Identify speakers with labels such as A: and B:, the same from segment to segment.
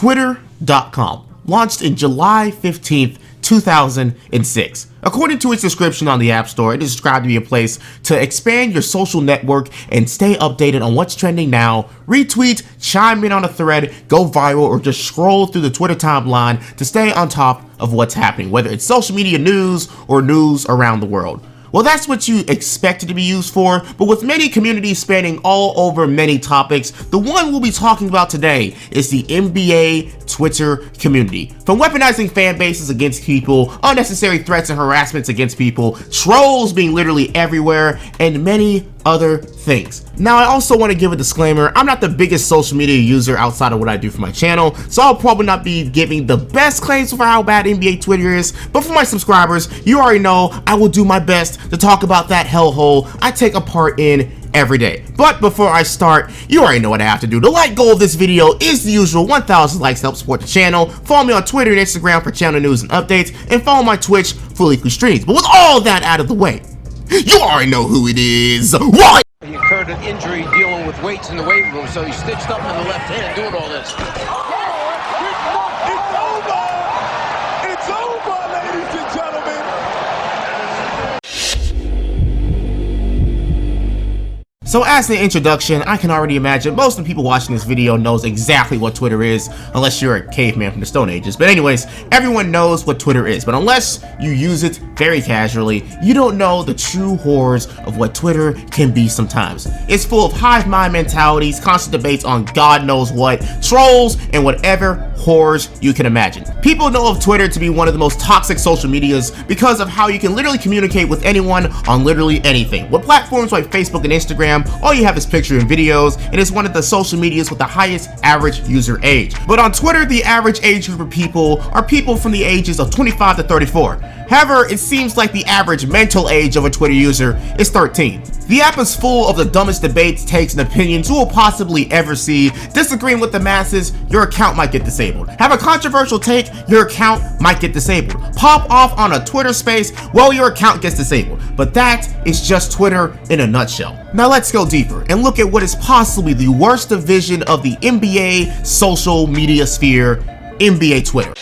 A: Twitter.com, launched in July 15th, 2006. According to its description on the App Store, it is described to be a place to expand your social network and stay updated on what's trending now, retweet, chime in on a thread, go viral, or just scroll through the Twitter timeline to stay on top of what's happening, whether it's social media news or news around the world. Well, that's what you expect it to be used for, but with many communities spanning all over many topics, the one we'll be talking about today is the NBA Twitter community. From weaponizing fan bases against people, unnecessary threats and harassments against people, trolls being literally everywhere, and many other things. Now, I also want to give a disclaimer. I'm not the biggest social media user outside of what I do for my channel, so I'll probably not be giving the best claims for how bad NBA Twitter is, but for my subscribers, you already know I will do my best to talk about that hellhole I take a part in every day. But before I start, you already know what I have to do. The like goal of this video is the usual 1,000 likes to help support the channel. Follow me on Twitter and Instagram for channel news and updates, and follow my Twitch for weekly streams. But with all that out of the way, you already know who it is. What?
B: He incurred an injury dealing with weights in the weight room, so he's stitched up in the left hand doing all this.
C: It's over, ladies and gentlemen.
A: So as an introduction, I can already imagine most of the people watching this video knows exactly what Twitter is, unless you're a caveman from the Stone Ages. But anyways, everyone knows what Twitter is, but unless you use it very casually, you don't know the true horrors of what Twitter can be sometimes. It's full of hive mind mentalities, constant debates on God knows what, trolls, and whatever horrors you can imagine. People know of Twitter to be one of the most toxic social medias because of how you can literally communicate with anyone on literally anything. With platforms like Facebook and Instagram, all you have is pictures and videos, and it's one of the social medias with the highest average user age. But on Twitter, the average age group of people are people from the ages of 25 to 34. However, it seems like the average mental age of a Twitter user is 13. The app is full of the dumbest debates, takes, and opinions you will possibly ever see. Disagreeing with the masses, your account might get disabled. Have a controversial take, your account might get disabled. Pop off on a Twitter space, well, your account gets disabled. But that is just Twitter in a nutshell. Now let's go deeper and look at what is possibly the worst division of the NBA social media sphere, NBA Twitter.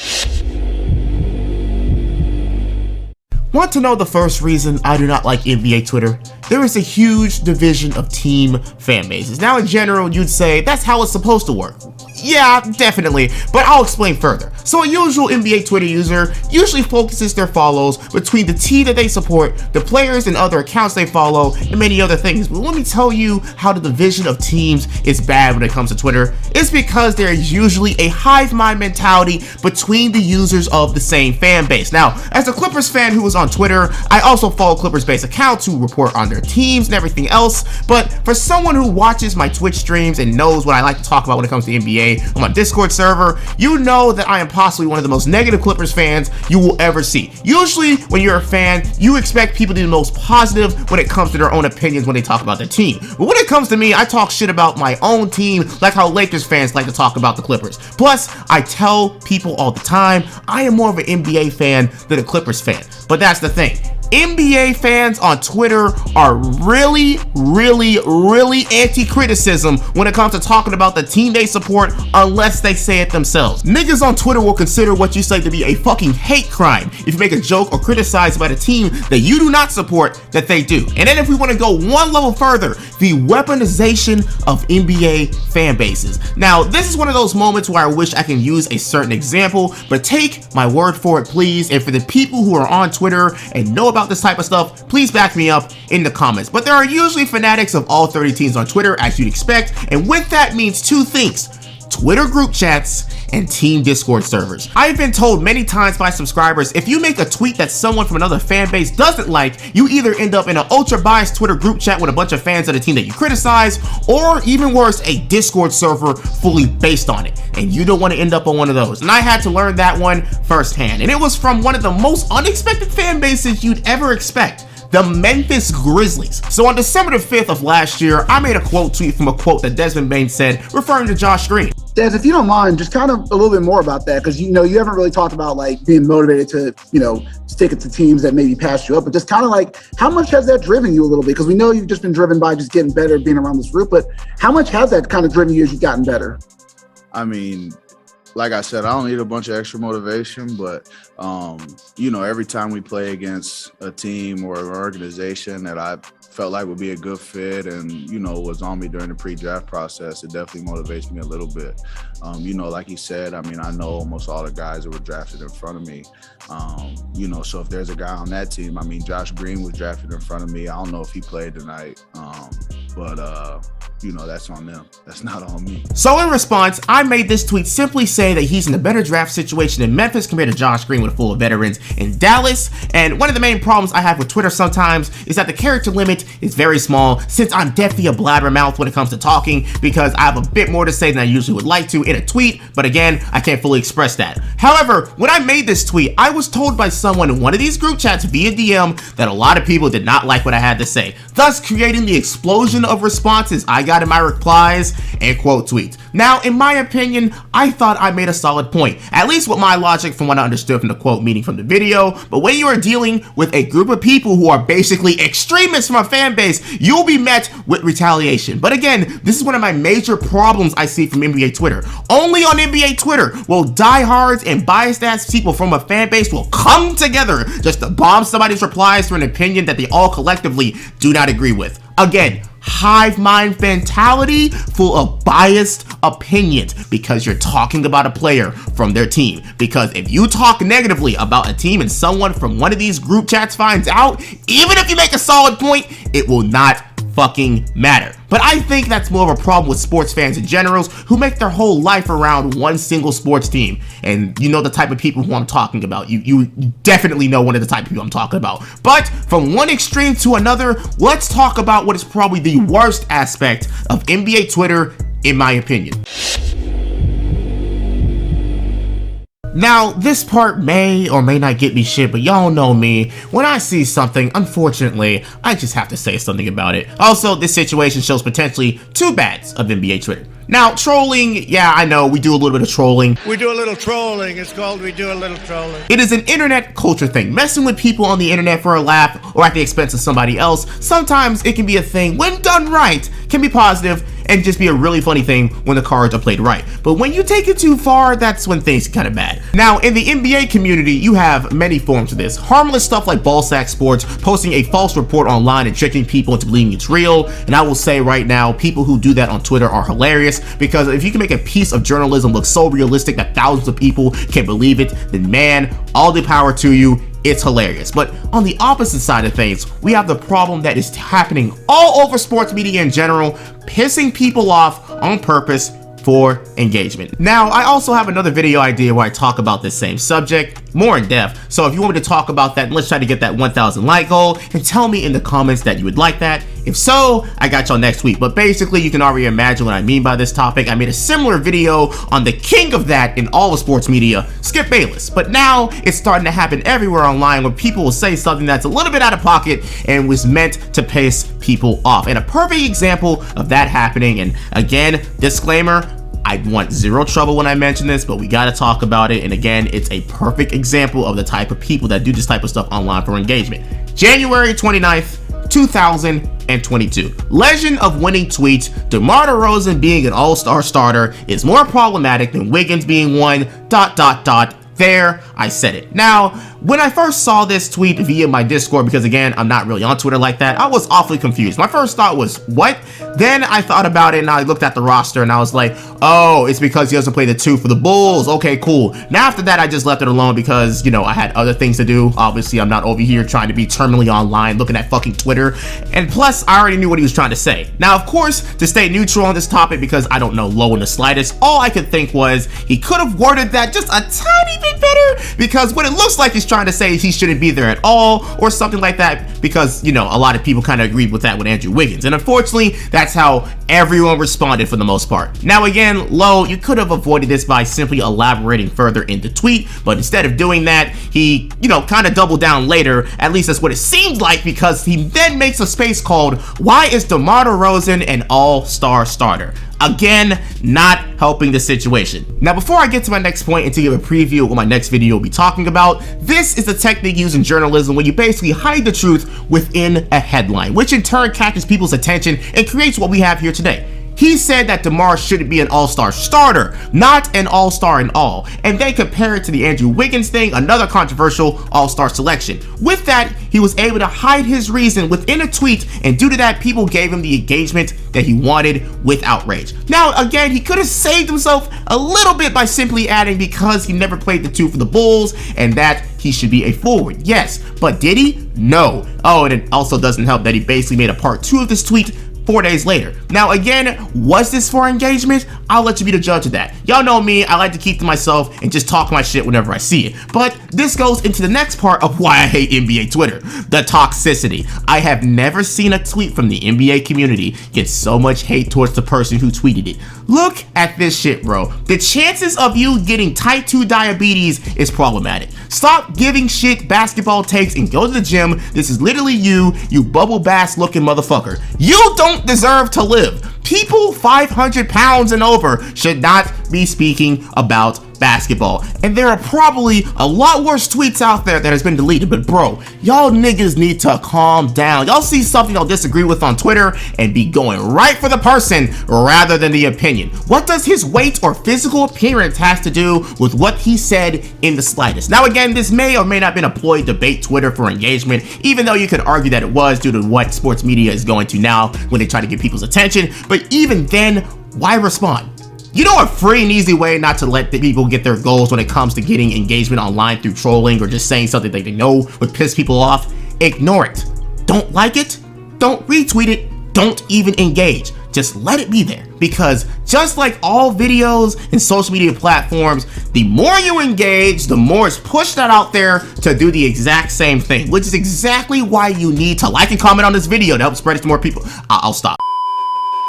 A: Want to know the first reason I do not like NBA Twitter? There is a huge division of team fan bases. Now in general, you'd say that's how it's supposed to work. Yeah, definitely, but I'll explain further. So a usual NBA Twitter user usually focuses their follows between the team that they support, the players and other accounts they follow, and many other things. But let me tell you how the division of teams is bad when it comes to Twitter. It's because there is usually a hive mind mentality between the users of the same fan base. Now, as a Clippers fan who was on Twitter, I also follow Clippers-based accounts who report on their teams and everything else. But for someone who watches my Twitch streams and knows what I like to talk about when it comes to NBA, on my Discord server, you know that I am possibly one of the most negative Clippers fans you will ever see. Usually, when you're a fan, you expect people to be the most positive when it comes to their own opinions when they talk about their team. But when it comes to me, I talk shit about my own team like how Lakers fans like to talk about the Clippers. Plus, I tell people all the time, I am more of an NBA fan than a Clippers fan. But that's the thing. NBA fans on Twitter are really anti-criticism when it comes to talking about the team they support unless they say it themselves. Niggas on Twitter will consider what you say to be a fucking hate crime if you make a joke or criticize about a team that you do not support that they do. And then if we want to go one level further, the weaponization of NBA fan bases. Now, this is one of those moments where I wish I can use a certain example, but take my word for it, please. And for the people who are on Twitter and know about this type of stuff, please back me up in the comments. But there are usually fanatics of all 30 teams on Twitter, as you'd expect, and with that means two things: Twitter group chats and team Discord servers. I've been told many times by subscribers, if you make a tweet that someone from another fan base doesn't like, you either end up in an ultra biased Twitter group chat with a bunch of fans of the team that you criticize, or even worse, a Discord server fully based on it. And you don't want to end up on one of those. And I had to learn that one firsthand. And it was from one of the most unexpected fan bases you'd ever expect: the Memphis Grizzlies. So on December the 5th of last year, I made a quote tweet from a quote that Desmond Bain said, referring to Josh Green.
D: Des, if you don't mind, just kind of a little bit more about that, because you haven't really talked about like being motivated to stick it to teams that maybe passed you up, but just kind of like how much has that driven you a little bit? Because we know you've just been driven by just getting better, being around this group, but how much has that kind of driven you as you've gotten better?
E: I mean, like I said, I don't need a bunch of extra motivation, but you know, every time we play against a team or an organization that I felt like would be a good fit and, you know, was on me during the pre-draft process, it definitely motivates me a little bit. You know, like you said, I mean, I know almost all the guys that were drafted in front of me. You know, so if there's a guy on that team, I mean, Josh Green was drafted in front of me. I don't know if he played tonight, but you know, that's on them. That's not on me.
A: So in response, I made this tweet simply saying that he's in a better draft situation in Memphis compared to Josh Green with full of veterans in Dallas. And one of the main problems I have with Twitter sometimes is that the character limit is very small, since I'm definitely a blabbermouth when it comes to talking, because I have a bit more to say than I usually would like to in a tweet, but again, I can't fully express that. However, when I made this tweet, I was told by someone in one of these group chats via DM that a lot of people did not like what I had to say, thus creating the explosion of responses I got in my replies and quote tweets. Now, in my opinion, I thought I made a solid point, at least with my logic from what I understood from the quote meaning from the video, but when you are dealing with a group of people who are basically extremists from a fan base, you'll be met with retaliation. But again, this is one of my major problems I see from NBA Twitter. Only on NBA Twitter will diehards and biased ass people from a fan base will come together just to bomb somebody's replies for an opinion that they all collectively do not agree with. Again, hive mind mentality full of biased opinions because you're talking about a player from their team. Because if you talk negatively about a team and someone from one of these group chats finds out, even if you make a solid point, it will not fucking matter. But I think that's more of a problem with sports fans in general who make their whole life around one single sports team. And you know the type of people who I'm talking about. You definitely know one of the type of people I'm talking about. But from one extreme to another, let's talk about what is probably the worst aspect of NBA Twitter, in my opinion. Now, this part may or may not get me shit, but y'all know me. When I see something, unfortunately, I just have to say something about it. Also, this situation shows potentially two bads of NBA Twitter. Now, trolling, yeah, I know, we do a little bit of trolling.
F: We do a little trolling. It's called we do a little trolling.
A: It is an internet culture thing. Messing with people on the internet for a laugh or at the expense of somebody else, sometimes it can be a thing, when done right, can be positive and just be a really funny thing when the cards are played right. But when you take it too far, that's when things get kind of bad. Now, in the NBA community, you have many forms of this. Harmless stuff like Ballsack Sports, posting a false report online and tricking people into believing it's real. And I will say right now, people who do that on Twitter are hilarious, because if you can make a piece of journalism look so realistic that thousands of people can believe it, then man, all the power to you. It's hilarious. But on the opposite side of things, we have the problem that is happening all over sports media in general, pissing people off on purpose for engagement. Now, I also have another video idea where I talk about this same subject more in depth. So if you want me to talk about that, let's try to get that 1,000 like goal, and tell me in the comments that you would like that. If so, I got y'all next week. But basically, you can already imagine what I mean by this topic. I made a similar video on the king of that in all of sports media, Skip Bayless. But now it's starting to happen everywhere online where people will say something that's a little bit out of pocket and was meant to piss people off. And a perfect example of that happening, and again, disclaimer, I want zero trouble when I mention this, but we gotta talk about it. And again, it's a perfect example of the type of people that do this type of stuff online for engagement. January 29th, 2022. Legend of winning tweet: DeMar DeRozan being an all-star starter is more problematic than Wiggins being one ... There, I said it. Now, when I first saw this tweet via my Discord, because again, I'm not really on Twitter like that, I was awfully confused. My first thought was, what? Then I thought about it and I looked at the roster and I was like, oh, it's because he doesn't play the 2 for the Bulls. Okay, cool. Now after that, I just left it alone because, you know, I had other things to do. Obviously, I'm not over here trying to be terminally online looking at fucking Twitter. And plus, I already knew what he was trying to say. Now, of course, to stay neutral on this topic, because I don't know Low in the slightest, all I could think was he could have worded that just a tiny bit better, because what it looks like he's trying to say is he shouldn't be there at all or something like that, because, you know, a lot of people kind of agreed with that with Andrew Wiggins. And unfortunately, that's how everyone responded for the most part. Now again, Low, you could have avoided this by simply elaborating further in the tweet, but instead of doing that, he, you know, kind of doubled down later. At least that's what it seemed like, because he then makes a space called, why is DeMar DeRozan an all-star starter? Again, not helping the situation. Now, before I get to my next point and to give a preview of what my next video will be talking about, this is a technique used in journalism where you basically hide the truth within a headline, which in turn catches people's attention and creates what we have here today. He said that DeMar shouldn't be an all-star starter, not an all-star in all, and then compared it to the Andrew Wiggins thing, another controversial all-star selection. With that, he was able to hide his reason within a tweet, and due to that, people gave him the engagement that he wanted with outrage. Now, again, he could have saved himself a little bit by simply adding because he never played the 2 for the Bulls, and that he should be a forward. Yes, but did he? No. Oh, and it also doesn't help that he basically made a part 2 of this tweet 4 days later. Now again, was this for engagement? I'll let you be the judge of that. Y'all know me, I like to keep to myself and just talk my shit whenever I see it. But this goes into the next part of why I hate NBA Twitter, the toxicity. I have never seen a tweet from the NBA community get so much hate towards the person who tweeted it. Look at this shit, bro. The chances of you getting type 2 diabetes is problematic. Stop giving shit basketball takes and go to the gym. This is literally you bubble bass looking motherfucker. You don't deserve to live. People 500 pounds and over should not be speaking about basketball. And there are probably a lot worse tweets out there that has been deleted, but bro, y'all niggas need to calm down. Y'all see something y'all disagree with on Twitter and be going right for the person rather than the opinion. What does his weight or physical appearance has to do with what he said in the slightest? Now again, this may or may not have been a ploy to bait Twitter for engagement, even though you could argue that it was due to what sports media is going to now when they try to get people's attention. But even then, why respond? You know a free and easy way not to let the people get their goals when it comes to getting engagement online through trolling or just saying something that they know would piss people off? Ignore it. Don't like it, don't retweet it, don't even engage. Just let it be there, because just like all videos and social media platforms, the more you engage, the more it's pushed out there to do the exact same thing, which is exactly why you need to like and comment on this video to help spread it to more people. I'll stop.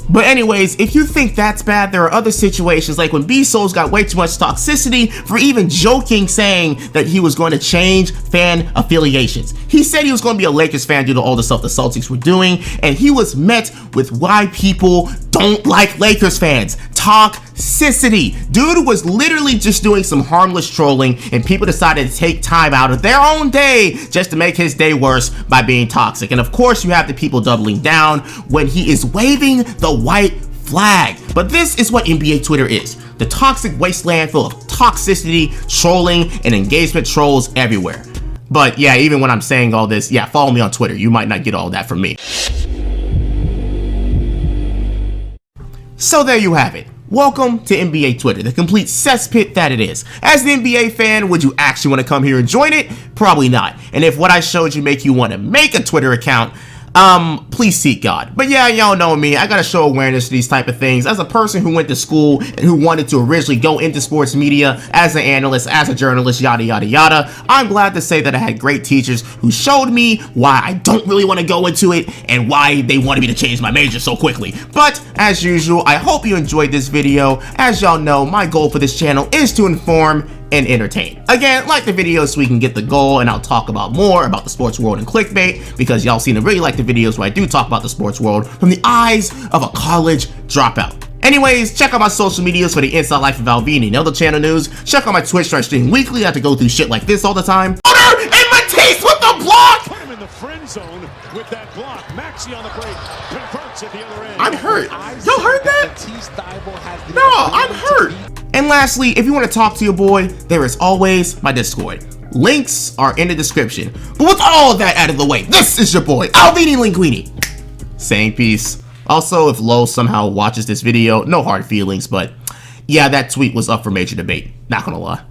A: But anyways, if you think that's bad, there are other situations like when B-Souls got way too much toxicity for even joking saying that he was going to change fan affiliations. He said he was going to be a Lakers fan due to all the stuff the Celtics were doing, and he was met with why people don't like Lakers fans. Toxicity. Dude was literally just doing some harmless trolling, and people decided to take time out of their own day just to make his day worse by being toxic. And of course, you have the people doubling down when he is waving the white flag. But this is what NBA Twitter is: the toxic wasteland full of toxicity, trolling, and engagement trolls everywhere. But yeah, even when I'm saying all this, yeah, follow me on Twitter. You might not get all that from me. So there you have it. Welcome to NBA Twitter, the complete cesspit that it is. As an NBA fan, would you actually want to come here and join it? Probably not. And if what I showed you make you want to make a Twitter account, please seek God. But yeah, y'all know me. I gotta show awareness to these type of things. As a person who went to school and who wanted to originally go into sports media as an analyst, as a journalist, yada, yada, yada, I'm glad to say that I had great teachers who showed me why I don't really want to go into it and why they wanted me to change my major so quickly. But as usual, I hope you enjoyed this video. As y'all know, my goal for this channel is to inform and entertain. Again, like the video so we can get the goal, and I'll talk about more about the sports world and clickbait, because y'all seem to really like the videos where I do talk about the sports world from the eyes of a college dropout. Anyways, check out my social medias for the inside life of Alvini and other channel news. Check out my Twitch where I stream weekly. I have to go through shit like this all the time. And Matisse with the block!
C: Put him in the friend zone with that block. Maxi on the break, converts at the other end.
A: I'm hurt. Y'all heard that? No, I'm hurt. And lastly, if you want to talk to your boy, there is always my Discord. Links are in the description. But with all of that out of the way, this is your boy, Alvini Linguine, saying peace. Also, if Lo somehow watches this video, no hard feelings, but yeah, that tweet was up for major debate. Not gonna lie.